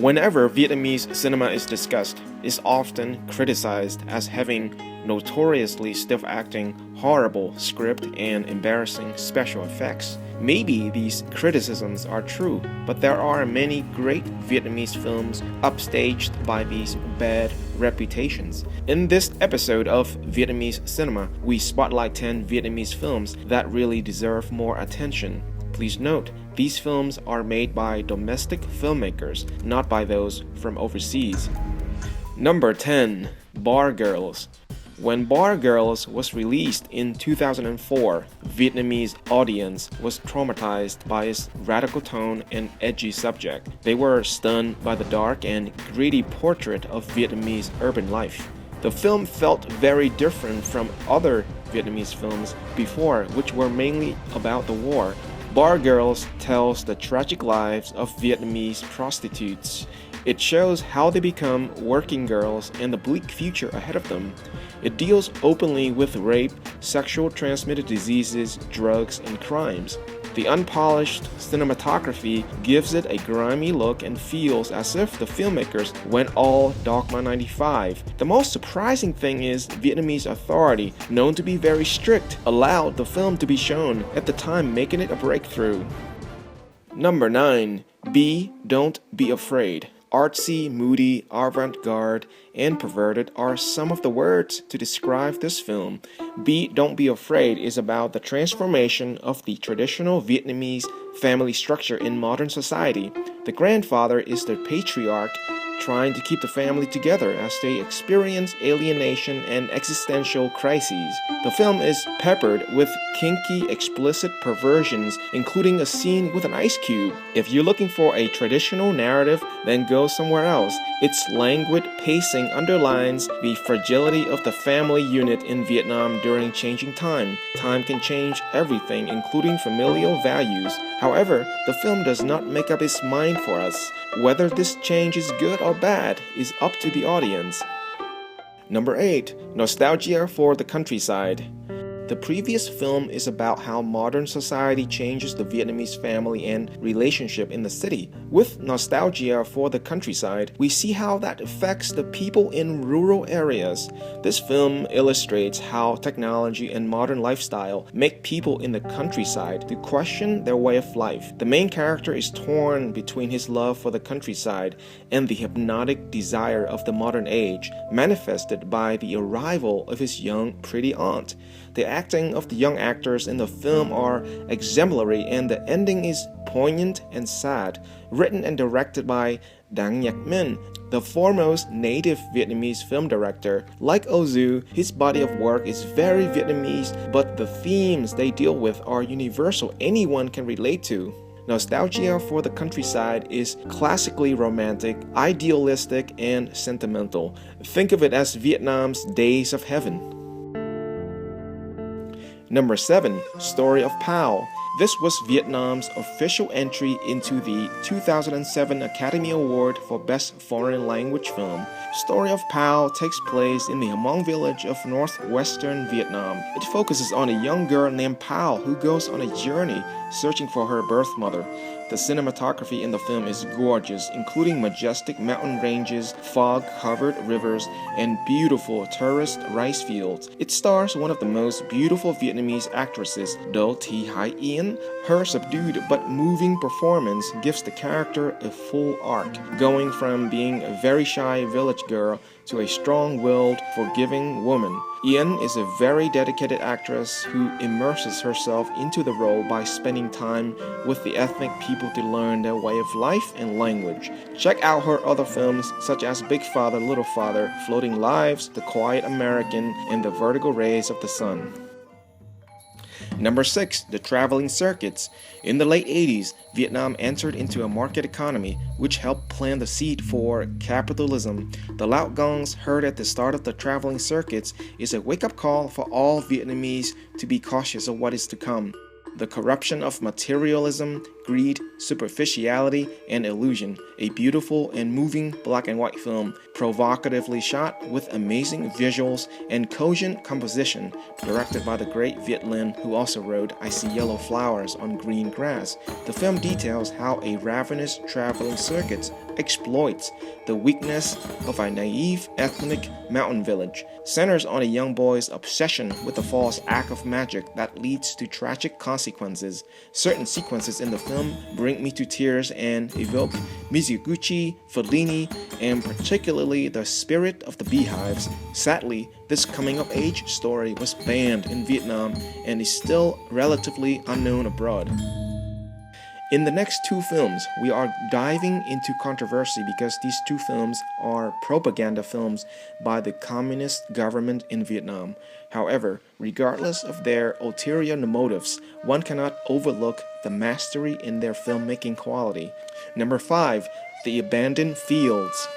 Whenever Vietnamese cinema is discussed, it's often criticized as having notoriously stiff-acting, horrible script, and embarrassing special effects. Maybe these criticisms are true, but there are many great Vietnamese films upstaged by these bad reputations. In this episode of Vietnamese Cinema, we spotlight 10 Vietnamese films that really deserve more attention. Please note, these films are made by domestic filmmakers, not by those from overseas. Number 10. Bar Girls. When Bar Girls was released in 2004, Vietnamese audience was traumatized by its radical tone and edgy subject. They were stunned by the dark and gritty portrait of Vietnamese urban life. The film felt very different from other Vietnamese films before, which were mainly about the war. Bar Girls tells the tragic lives of Vietnamese prostitutes. It shows how they become working girls and the bleak future ahead of them. It deals openly with rape, sexual transmitted diseases, drugs, and crimes. The unpolished cinematography gives it a grimy look and feels as if the filmmakers went all Dogma 95. The most surprising thing is Vietnamese authority, known to be very strict, allowed the film to be shown, at the time making it a breakthrough. Number 9. Don't Be Afraid. Artsy, moody, avant-garde, and perverted are some of the words to describe this film. Don't Be Afraid is about the transformation of the traditional Vietnamese family structure in modern society. The grandfather is the patriarch, trying to keep the family together as they experience alienation and existential crises. The film is peppered with kinky, explicit perversions, including a scene with an ice cube. If you're looking for a traditional narrative, then go somewhere else. Its languid pacing underlines the fragility of the family unit in Vietnam during changing time. Time can change everything, including familial values. However, the film does not make up its mind for us. Whether this change is good or bad is up to the audience. Number 8. Nostalgia for the Countryside. The previous film is about how modern society changes the Vietnamese family and relationship in the city. With Nostalgia for the Countryside, we see how that affects the people in rural areas. This film illustrates how technology and modern lifestyle make people in the countryside to question their way of life. The main character is torn between his love for the countryside and the hypnotic desire of the modern age, manifested by the arrival of his young, pretty aunt. The acting of the young actors in the film are exemplary, and the ending is poignant and sad. Written and directed by Dang Nhạc Minh, the foremost native Vietnamese film director. Like Ozu, his body of work is very Vietnamese, but the themes they deal with are universal, anyone can relate to. Nostalgia for the Countryside is classically romantic, idealistic, and sentimental. Think of it as Vietnam's Days of Heaven. Number 7. Story of Pao. This was Vietnam's official entry into the 2007 Academy Award for Best Foreign Language Film. Story of Pao takes place in the Hmong village of northwestern Vietnam. It focuses on a young girl named Pao who goes on a journey searching for her birth mother. The cinematography in the film is gorgeous, including majestic mountain ranges, fog-covered rivers, and beautiful tourist rice fields. It stars one of the most beautiful Vietnamese actresses, Do Thi Hai Yên. Her subdued but moving performance gives the character a full arc, going from being a very shy village girl to a strong-willed, forgiving woman. Yên is a very dedicated actress who immerses herself into the role by spending time with the ethnic people to learn their way of life and language. Check out her other films such as Big Father, Little Father, Floating Lives, The Quiet American, and The Vertical Rays of the Sun. Number 6. The Travelling Circus. In the late 80s, Vietnam entered into a market economy which helped plant the seed for capitalism. The loud gongs heard at the start of the Travelling Circus is a wake-up call for all Vietnamese to be cautious of what is to come. The corruption of materialism, greed, superficiality, and illusion. A beautiful and moving black and white film, provocatively shot with amazing visuals and cogent composition, directed by the great Viet Lin, who also wrote I See Yellow Flowers on Green Grass. The film details how a ravenous traveling circus exploits the weakness of a naive ethnic mountain village, centers on a young boy's obsession with a false act of magic that leads to tragic consequences. Certain sequences in the film bring me to tears and evoke Mizoguchi, Fellini, and particularly The Spirit of the Beehives. Sadly, this coming-of-age story was banned in Vietnam and is still relatively unknown abroad. In the next two films, we are diving into controversy because these two films are propaganda films by the communist government in Vietnam. However, regardless of their ulterior motives, one cannot overlook the mastery in their filmmaking quality. Number 5. The Abandoned Fields.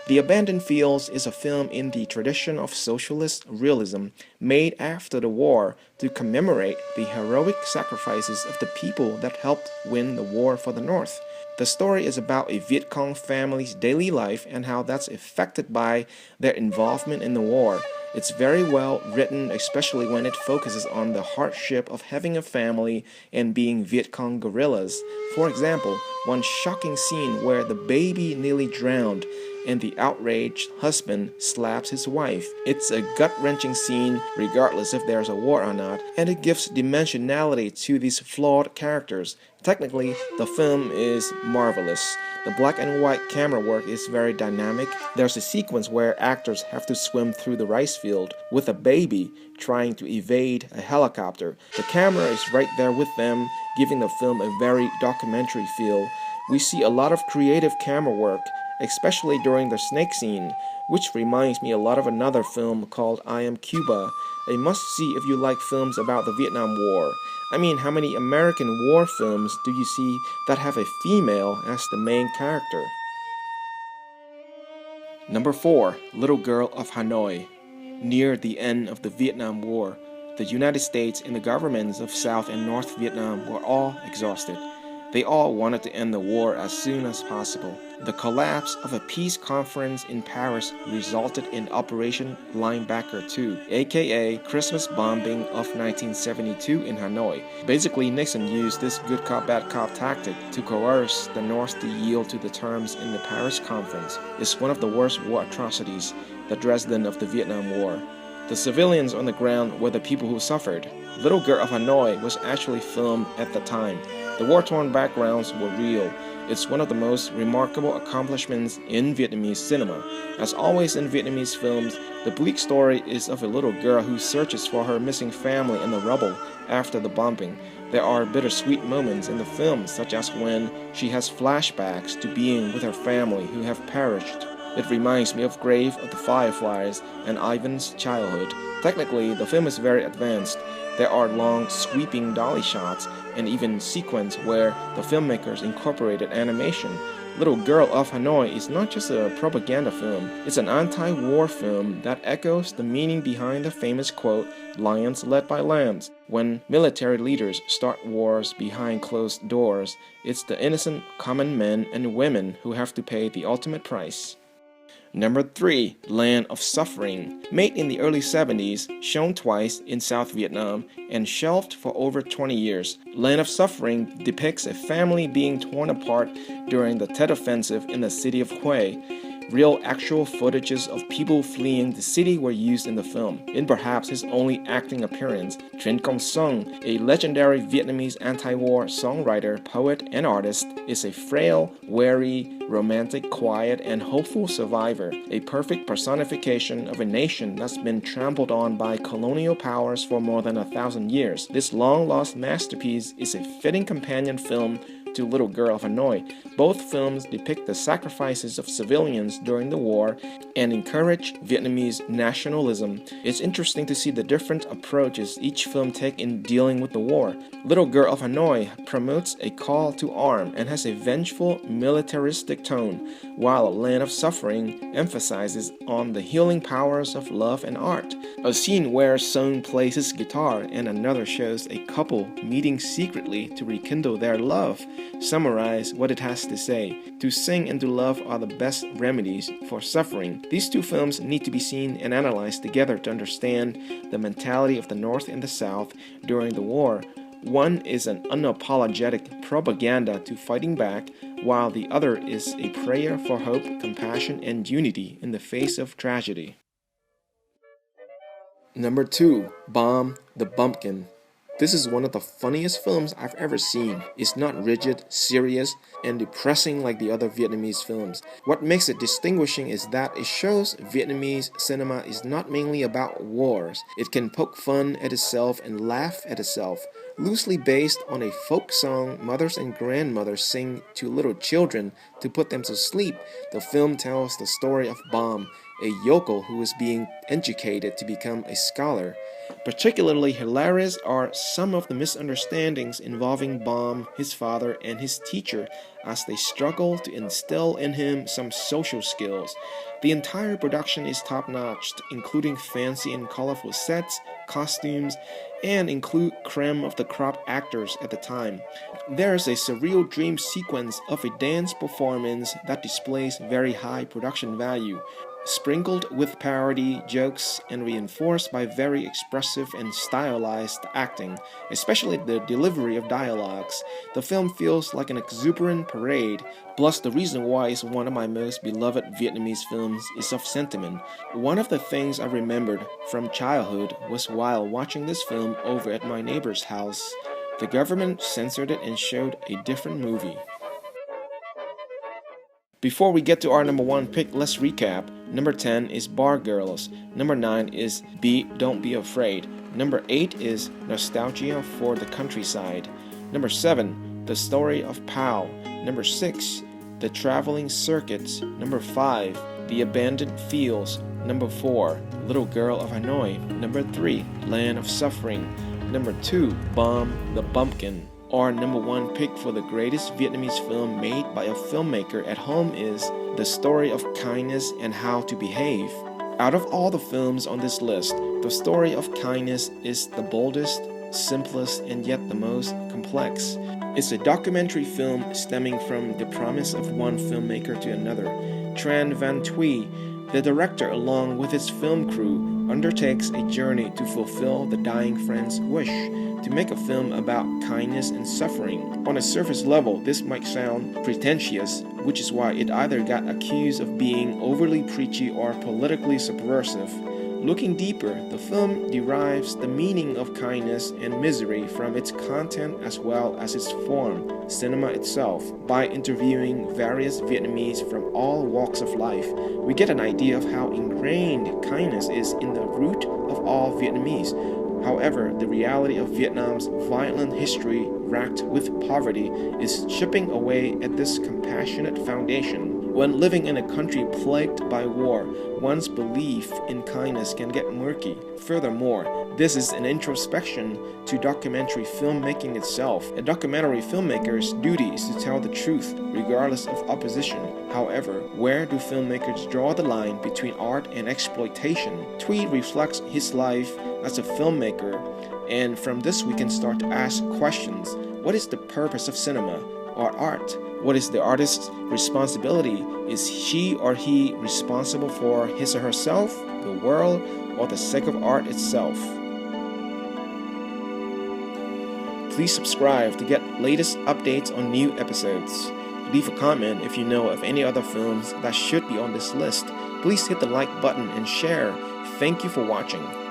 The Abandoned Fields is a film in the tradition of socialist realism made after the war to commemorate the heroic sacrifices of the people that helped win the war for the North. The story is about a Viet Cong family's daily life and how that's affected by their involvement in the war. It's very well written, especially when it focuses on the hardship of having a family and being Viet Cong guerrillas. For example, one shocking scene where the baby nearly drowned and the outraged husband slaps his wife. It's a gut-wrenching scene regardless if there's a war or not, and it gives dimensionality to these flawed characters. Technically, the film is marvelous. The black and white camera work is very dynamic. There's a sequence where actors have to swim through the rice field with a baby trying to evade a helicopter. The camera is right there with them, giving the film a very documentary feel. We see a lot of creative camera work, especially during the snake scene, which reminds me a lot of another film called I Am Cuba, a must-see if you like films about the Vietnam War. I mean, how many American war films do you see that have a female as the main character? Number 4. Little Girl of Hanoi. Near the end of the Vietnam War, the United States and the governments of South and North Vietnam were all exhausted. They all wanted to end the war as soon as possible. The collapse of a peace conference in Paris resulted in Operation Linebacker 2, aka Christmas bombing of 1972 in Hanoi. Basically, Nixon used this good cop bad cop tactic to coerce the North to yield to the terms in the Paris conference. It's one of the worst war atrocities, the Dresden of the Vietnam War. The civilians on the ground were the people who suffered. Little Girl of Hanoi was actually filmed at the time. The war-torn backgrounds were real. It's one of the most remarkable accomplishments in Vietnamese cinema. As always in Vietnamese films, the bleak story is of a little girl who searches for her missing family in the rubble after the bombing. There are bittersweet moments in the film, such as when she has flashbacks to being with her family who have perished. It reminds me of Grave of the Fireflies and Ivan's childhood. Technically, the film is very advanced. There are long, sweeping dolly shots and even sequences where the filmmakers incorporated animation. Little Girl of Hanoi is not just a propaganda film, it's an anti-war film that echoes the meaning behind the famous quote, "Lions led by lambs." When military leaders start wars behind closed doors, it's the innocent common men and women who have to pay the ultimate price. Number 3. Land of Suffering. Made in the early 70s, shown twice in South Vietnam, and shelved for over 20 years, Land of Suffering depicts a family being torn apart during the Tet Offensive in the city of Hue. Real actual footages of people fleeing the city were used in the film. In perhaps his only acting appearance, Trinh Công Sung, a legendary Vietnamese anti-war songwriter, poet, and artist, is a frail, wary, romantic, quiet, and hopeful survivor, a perfect personification of a nation that's been trampled on by colonial powers for more than 1,000 years. This long-lost masterpiece is a fitting companion film to Little Girl of Hanoi. Both films depict the sacrifices of civilians during the war and encourage Vietnamese nationalism. It's interesting to see the different approaches each film takes in dealing with the war. Little Girl of Hanoi promotes a call to arm and has a vengeful, militaristic tone, while Land of Suffering emphasizes on the healing powers of love and art. A scene where Song plays his guitar and another shows a couple meeting secretly to rekindle their love summarize what it has to say. To sing and to love are the best remedies for suffering. These two films need to be seen and analyzed together to understand the mentality of the North and the South during the war. One is an unapologetic propaganda to fighting back, while the other is a prayer for hope, compassion, and unity in the face of tragedy. Number 2. Bomb the Bumpkin. This is one of the funniest films I've ever seen. It's not rigid, serious, and depressing like the other Vietnamese films. What makes it distinguishing is that it shows Vietnamese cinema is not mainly about wars. It can poke fun at itself and laugh at itself. Loosely based on a folk song mothers and grandmothers sing to little children to put them to sleep, the film tells the story of Bom, a yokel who is being educated to become a scholar. Particularly hilarious are some of the misunderstandings involving Bom, his father, and his teacher as they struggle to instill in him some social skills. The entire production is top-notch, including fancy and colorful sets, costumes, and include creme of the crop actors at the time. There is a surreal dream sequence of a dance performance that displays very high production value, sprinkled with parody, jokes, and reinforced by very expressive and stylized acting, especially the delivery of dialogues. The film feels like an exuberant parade, plus the reason why it's one of my most beloved Vietnamese films is of sentiment. One of the things I remembered from childhood was while watching this film over at my neighbor's house, the government censored it and showed a different movie. Before we get to our number 1 pick, let's recap. Number 10 is Bar Girls. Number 9 is Don't Be Afraid. Number 8 is Nostalgia for the Countryside. Number 7, The Story of Pow. Number 6, The Travelling Circus. Number 5, The Abandoned Fields. Number 4, Little Girl of Hanoi. Number 3, Land of Suffering. Number 2, Bomb the Bumpkin. Our number 1 pick for the greatest Vietnamese film made by a filmmaker at home is The Story of Kindness and How to Behave. Out of all the films on this list, The Story of Kindness is the boldest, simplest, and yet the most complex. It's a documentary film stemming from the promise of one filmmaker to another. Tran Van Thuy, the director, along with his film crew, undertakes a journey to fulfill the dying friend's wish to make a film about kindness and suffering. On a surface level, this might sound pretentious, which is why it either got accused of being overly preachy or politically subversive. Looking deeper, the film derives the meaning of kindness and misery from its content as well as its form, cinema itself. By interviewing various Vietnamese from all walks of life, we get an idea of how ingrained kindness is in the root of all Vietnamese. However, the reality of Vietnam's violent history racked with poverty is chipping away at this compassionate foundation. When living in a country plagued by war, one's belief in kindness can get murky. Furthermore, this is an introspection to documentary filmmaking itself. A documentary filmmaker's duty is to tell the truth, regardless of opposition. However, where do filmmakers draw the line between art and exploitation? Thuy reflects his life as a filmmaker, and from this we can start to ask questions. What is the purpose of cinema or art? What is the artist's responsibility? Is she or he responsible for his or herself, the world, or the sake of art itself? Please subscribe to get latest updates on new episodes. Leave a comment if you know of any other films that should be on this list. Please hit the like button and share. Thank you for watching.